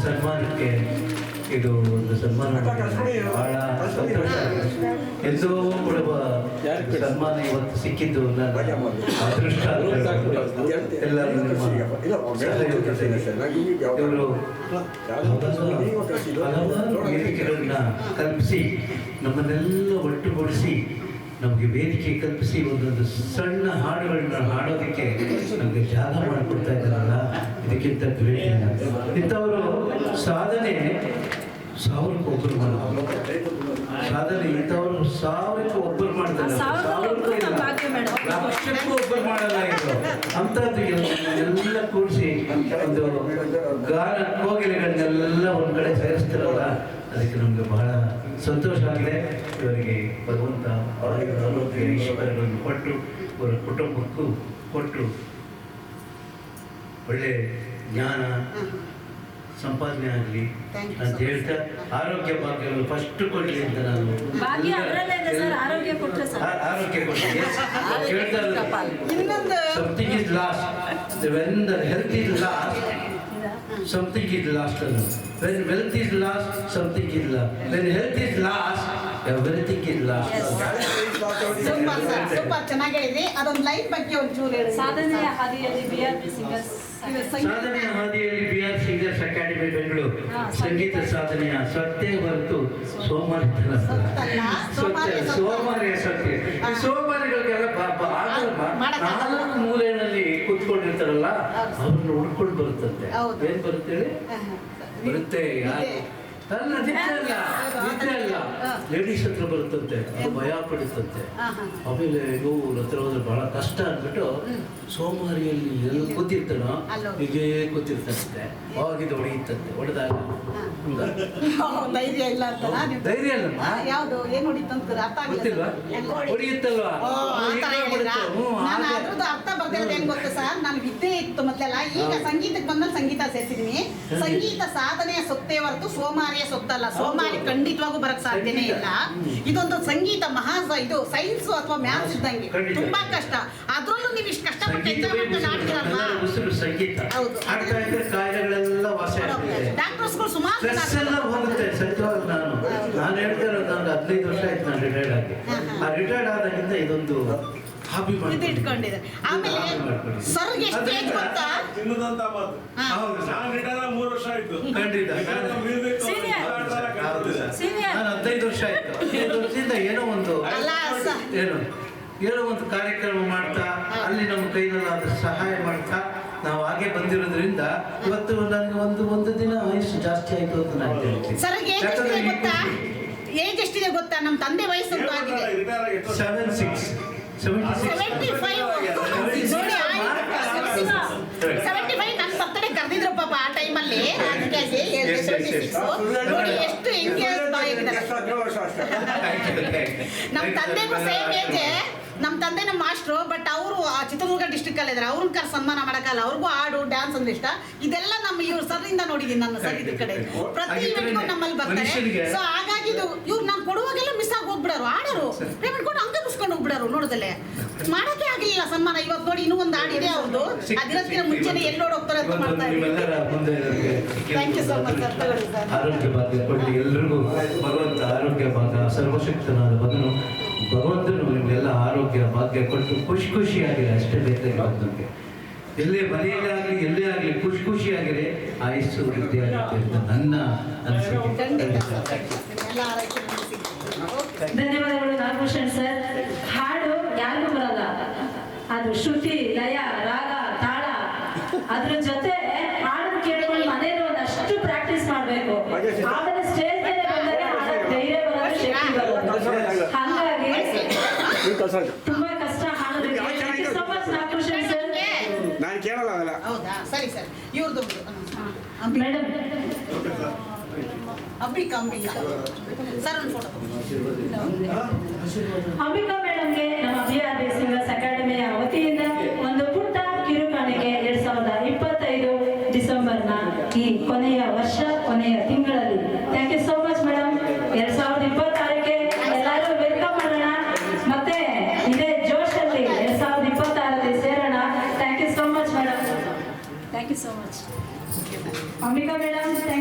ಸನ್ಮಾನಕ್ಕೆ ಇದು ಒಂದು ಸನ್ಮಾನ ಬಹಳ ಸಂತೋಷ. ಎಂದೋ ಕೊಡುವ ಸನ್ಮಾನ ಇವತ್ತು ಸಿಕ್ಕಿದ್ದು ನನ್ನ ಅದೃಷ್ಟ. ಎಲ್ಲರೂ ಇವರು ಹಲವಾರು ವೇದಿಕೆಗಳನ್ನ ಕಲ್ಪಿಸಿ ನಮ್ಮನ್ನೆಲ್ಲ ಒಟ್ಟುಗೂಡಿಸಿ ನಮಗೆ ವೇದಿಕೆ ಕಲ್ಪಿಸಿ ಒಂದೊಂದು ಸಣ್ಣ ಹಾಡುಗಳನ್ನ ಹಾಡೋದಕ್ಕೆ ನಮಗೆ ಜಾಗ ಮಾಡಿಕೊಡ್ತಾ ಇದ್ದಾರಲ್ಲ, ಇದಕ್ಕಿಂತ ಗ್ರೇಟ್. ಇಂಥವರು ಸಾಧನೆ ಸಾವಿರಕ್ಕೆ ಒಬ್ಬರು ಮಾಡೋದು ಸಾಧನೆ. ಇಂಥವರು ಸಾವಿರಕ್ಕೆ ಒಬ್ಬರು ಮಾಡ್ತಾರೆ, ಲಕ್ಷಕ್ಕೂ ಒಬ್ಬರು ಮಾಡಲ್ಲ. ಇದು ಅಂಥದ್ದು ಎಲ್ಲ ಕೂಡಿಸಿ ಒಂದು ಗಾನ ಕೋಗಿಲೆಗಳನ್ನೆಲ್ಲ ಒಂದು ಕಡೆ ಸೇರಿಸ್ತಾರಲ್ಲ, ಅದಕ್ಕೆ ನಮಗೆ ಬಹಳ ಸಂತೋಷ ಆಗಿದೆ. ಇವರಿಗೆ ಭಗವಂತ ಆರೋಗ್ಯ ಐಶ್ವರ್ಯಗಳನ್ನು ಕೊಟ್ಟು ಅವರ ಕುಟುಂಬಕ್ಕೂ ಕೊಟ್ಟು ಒಳ್ಳೆ ಜ್ಞಾನ ಸಂಪಾದನೆ ಆಗಲಿ ಅಂತ ಹೇಳ್ತಾ ಆರೋಗ್ಯ ಭಾಗ್ಯಗಳು ಫಸ್ಟ್ ಕೊಡಲಿ ಅಂತ ನಾನು ಆರೋಗ್ಯ ಕೊಟ್ಟರೆ something is last when the health is last something is lost. When wealth is lost, something is lost. When health is lost, everything is lost. Super ಚೆನ್ನಾಗಿ ಹೇಳಿದ್ರಿ. ಅದೊಂದು ಲೈಫ್ ಬಗ್ಗೆ ಒಂಚೂರು ಹೇಳಿ. ಸಾಧನೆಯ ಹಾದಿಯಲ್ಲಿ BRP ಸಿಂಗರ್ಸ್ ಸಾಧನೆಯ ಹಾದಿಯಲ್ಲಿ BR ಸಿಂಗರ್ಸ್ ಅಕಾಡೆಮಿ ಬೆಂಗಳೂರು ಸಂಗೀತ ಸಾಧನೆಯ ಸತ್ಯ ಹೊರತು ಸೋಮಾರಿತನ ಸೋಮಾರಿಯ ಸತ್ಯ. ಸೋಮಾರಿಗಳಿಗೆಲ್ಲ ನಾಲ್ಕು ಮೂಲೆಯಲ್ಲಿ ಕೂತ್ಕೊಂಡಿರ್ತಾರಲ್ಲ, ಅವ್ರನ್ನ ಹುಡ್ಕೊಂಡು ಬರುತ್ತಂತೆ. ಏನ್ ಬರುತ್ತೆ ಹೇಳಿ? ಬರುತ್ತೆ ಅಲ್ಲ, ನಿದ್ದೆ ಅಲ್ಲ, ಲೇಡೀಸ್ ಹತ್ರ ಬರುತ್ತಂತೆ. ಅದು ಭಯ ಪಡುತ್ತಂತೆ. ಆಮೇಲೆ ಇವ್ರ ಹತ್ರ ಹೋದ್ರೆ ಬಹಳ ಕಷ್ಟ ಅಂದ್ಬಿಟ್ಟು ಸೋಮಾರಿಯಲ್ಲಿ ಎಲ್ಲ ಕೂತಿರ್ತಾನೋ ಹೀಗೇ ಕೂತಿರ್ತಾನಂತೆ. ಅವಾಗಿದ್ದು ಹೊಡೆಯುತ್ತಂತೆ. ಹೊಡೆದಾಗ ಧೈರ್ಯ ಇಲ್ಲ ಅಂತ. ಧೈರ್ಯ ಅಲ್ಲಮ್ಮ, ಯಾವ್ದು ಏನ್ ಹೊಡಿತಂತ ಅರ್ಥ ಗೊತ್ತಿಲ್ವಾ? ಹೊಡೆಯುತ್ತಲ್ವಾ? ನಾನು ಅದ್ರದ್ದು ಅರ್ಥ ಬರ್ದಿರೋದು ಏನ್ ಗೊತ್ತು ಸರ್, ನಾನು ವಿದ್ಯೆ ಇತ್ತು ಮೊದಲೆಲ್ಲ. ಈಗ ಸಂಗೀತಕ್ಕೆ ಬಂದ್ಮೇಲೆ ಸಂಗೀತ ಸೇರ್ಸಿದೀನಿ. ಸಂಗೀತ ಸಾಧನೆಯ ಸೊತ್ತೇ ಹೊರತು ಸೋಮಾರಿಯ ಸೊತ್ತಲ್ಲ. ಸೋಮಾರಿ ಖಂಡಿತವಾಗೂ ಬರಕ್ ಸಾಧ್ಯನೇ ಇಲ್ಲ. ಇದೊಂದು ಸಂಗೀತ ಇದು ಸೈನ್ಸ್ ಅಥವಾ ಮ್ಯಾಥ್ಸ್ ಇದ್ದಂಗೆ ತುಂಬಾ ಕಷ್ಟ. ಅದ್ರಲ್ಲೂ ನೀವು ಇಷ್ಟು ಕಷ್ಟಪಟ್ಟು ಎಂಜಾಯ್ ಮಾಡ್ಕೊಂಡು ಆಡ್ತೀರಲ್ವಾ? ಹೌದು. ಡಾಕ್ಟರ್ಸ್ಗಳು ಸುಮಾರು ಹೋಗುತ್ತೆ. ಸತ್ಯವಾಗಿ ನಾನು ಹೇಳ್ತಾ ಇರೋದು, ನನಗೆ 15 ವರ್ಷ ಆಯ್ತು ನಾನು ರಿಟೈರ್ಡ್ ಆಗಿ. ಆ ರಿಟೈರ್ಡ್ ಆದಾಗಿಂದ ಇದೊಂದು ಹಾಬಿ ಇದು ಇಟ್ಕೊಂಡಿದ್ದಾರೆ. ಆಮೇಲೆ ಸರ್ಗೆ ಎಷ್ಟು ಏಜ್ ಗೊತ್ತಾ? ನಾನು ರಿಟೈರ್ 3 ವರ್ಷ ಆಯ್ತು. ಖಂಡಿತ ನಾನು 15 ವರ್ಷ ಆಯ್ತು. 15 ವರ್ಷದಿಂದ ಏನೋ ಒಂದು ಕಾರ್ಯಕ್ರಮ ಮಾಡ್ತಾ, ಅಲ್ಲಿ ನಮ್ಮ ಕೈನಲ್ಲಾದ ಸಹಾಯ ಮಾಡ್ತಾ ನಾವು ಹಾಗೆ ಬಂದಿರೋದ್ರಿಂದ ಇವತ್ತು ನನಗೆ ಒಂದು ದಿನ ವಯಸ್ಸು ಜಾಸ್ತಿ ಆಯ್ತು ಅಂತ ನಾನು ಹೇಳ್ತೀನಿ. ಸರ್ಗೆ ಏಜ್ ಎಷ್ಟಿದೆ ಗೊತ್ತಾ? ನಮ್ಮ ತಂದೆ ವಯಸ್ಸು ಅಂತ ಆಗಿದೆ 75. ನನ್ನ ಬರ್ತಡೆ ಕರೆದಿದ್ರು ಪಾಪ ಆ ಟೈಮಲ್ಲಿ. ನೋಡಿ ಎಷ್ಟು ಎಂಗೇಜ್ ಆಗಿದ್ದಾರೆ. ನಮ್ಮ ತಂದೆಗೂ ಸೇಮ್ ಏಜ್. ನಮ್ಮ ತಂದೆ ನಮ್ಮ ಮಾಸ್ಟ್ರು, ಬಟ್ ಅವರು ಚಿತ್ರದುರ್ಗ ಡಿಸ್ಟ್ರಿಕ್ಟ್ ಅಲ್ಲಿ ಇದ್ದಾರೆ. ಅವ್ರನ್ನ ಕರ್ ಸನ್ಮಾನ ಮಾಡಕ್ಕಲ್ಲ. ಅವ್ರಿಗೂ ಹಾಡು ಡ್ಯಾನ್ಸ್ ಅಂದ್ರೆ ಇಷ್ಟ. ಇದೆಲ್ಲ ನಮ್ಮ ಇವ್ರು ಸರ್ರಿಂದ ನೋಡಿದೀನಿ ನನ್ನ ಸರ್. ಇದ್ರ ಕಡೆ ಪ್ರತಿ ಇವೆಂಟ್ಗೂ ನಮ್ಮಲ್ಲಿ ಬರ್ತಾರೆ. ಸೊ ಹಾಗಾಗಿ ಇದು ಇವ್ರು ನಾನು ಕೊಡುವಾಗೆಲ್ಲ ಮಿಸ್ ಆಗಿ ಹೋಗ್ಬಿಡೋರು. ಆಡೋರು ಪೇಮೆಂಟ್ ಕೊಟ್ಟು ಹಂಗೆ ಮುಸ್ಕೊಂಡು ಹೋಗ್ಬಿಡೋರು. ನೋಡೋದಲ್ಲೇ ಮಾಡಕ್ಕೆ ಆಗಿಲ್ಲ ಸನ್ಮಾನ. ಇವತ್ತು ನೋಡಿ ಇನ್ನೂ ಒಂದು ಹಾಡಿದೆ ಅವ್ರದ್ದು. ಅದಿರೋದಕ್ಕಿಂತ ಮುಂಚೆನೆ ಎಲ್ಲೋಡ್ ಹೋಗ್ತಾರೆ ಅಂತ ಮಾಡ್ತಾ ಇದ್ದೀವಿ. Thank you so much sir. ತಗೊಳ್ಳಿ ಸರ್. ಆರೋಗ್ಯ ಭಾಗ್ಯ ಕೊಡಲಿ ಎಲ್ರಿಗೂ ಭಗವಂತ. ಆರೋಗ್ಯ ಭಾಗ್ಯ ಸರ್ವಶಕ್ತನಾದ ಬದನು ಭಗವಂತನು ನಿಮಗೆಲ್ಲ ಆರೋಗ್ಯ ಭಾಗ್ಯ ಕೊಟ್ಟು ಖುಷಿಯಾಗಿದೆ. ಅಷ್ಟೇ ಬೇಕಾಗಿರೋದು ನಮಗೆ. ಎಲ್ಲೇ ಮನೆಯಲ್ಲಾಗಲಿ ಎಲ್ಲೇ ಆಗಲಿ ಖುಷಿಯಾಗಿದೆ. ಆಯುಸ್ಸು ವೃದ್ಧಿ ಆಗುತ್ತೆ ಅಂತ ನನ್ನ ಅನಿಸಿಕೆ. ಧನ್ಯವಾದಗಳು ನಾಗಭೂಷಣ್ ಸರ್. ಹಾಡು ಯಾರಿಗೂ ಬರಲ್ಲ. ಅದು ಶ್ರುತಿ, ಲಯ, ರಾಗ, ತಾಳ, ಅದ್ರ ಜೊತೆ ಹಾಡು ಕೇಳ್ಕೊಂಡು ಮನೇಲಿ ಒಂದಷ್ಟು ಪ್ರಾಕ್ಟೀಸ್ ಮಾಡ್ಬೇಕು. ಆಮೇಲೆ ಸ್ಟೇಜ್ ಮೇಲೆ ಬಂದಾಗ ಹಾಡೋದು ಧೈರ್ಯ ಬರೋದು, ಶಕ್ತಿ ಬರೋದು. ಹಾಗಾಗಿ ತುಂಬಾ ಕಷ್ಟ ಹಾಡೋದಕ್ಕೆ. So much Nagabhushan sir. ನಾನು ಕೇಳಲ್ಲ ಅದೆಲ್ಲ. ಹೌದಾ? ಸರಿ ಸರ್. ಇವ್ರದ್ದು ಮೇಡಮ್ ಅಂಬಿಕಾ ಸರ್ ಒಂದು ಫೋಟೋ. ಅಂಬಿಕಾ ಮೇಡಮ್ಗೆ ನಮ್ಮ BRP ಸಿಂಗರ್ಸ್ ಅಕಾಡೆಮಿಯ ವತಿಯಿಂದ ಒಂದು ಪುಟ್ಟ ಕಿರುಕಾಣಿಕೆ 2025 ಡಿಸೆಂಬರ್ನ ಈ ಕೊನೆಯ ವರ್ಷ ಕೊನೆಯ ತಿಂಗಳಲ್ಲಿ. Thank you so much madam. 2026ಕ್ಕೆ ಎಲ್ಲರೂ ವೆಲ್ಕಮ್ ಮಾಡೋಣ. ಮತ್ತೆ ಇದೇ ಜೋಶಲ್ಲಿ 2026ರಲ್ಲಿ ಸೇರೋಣ. Thank you so much madam. Thank you so much Ambika madam. Thank you.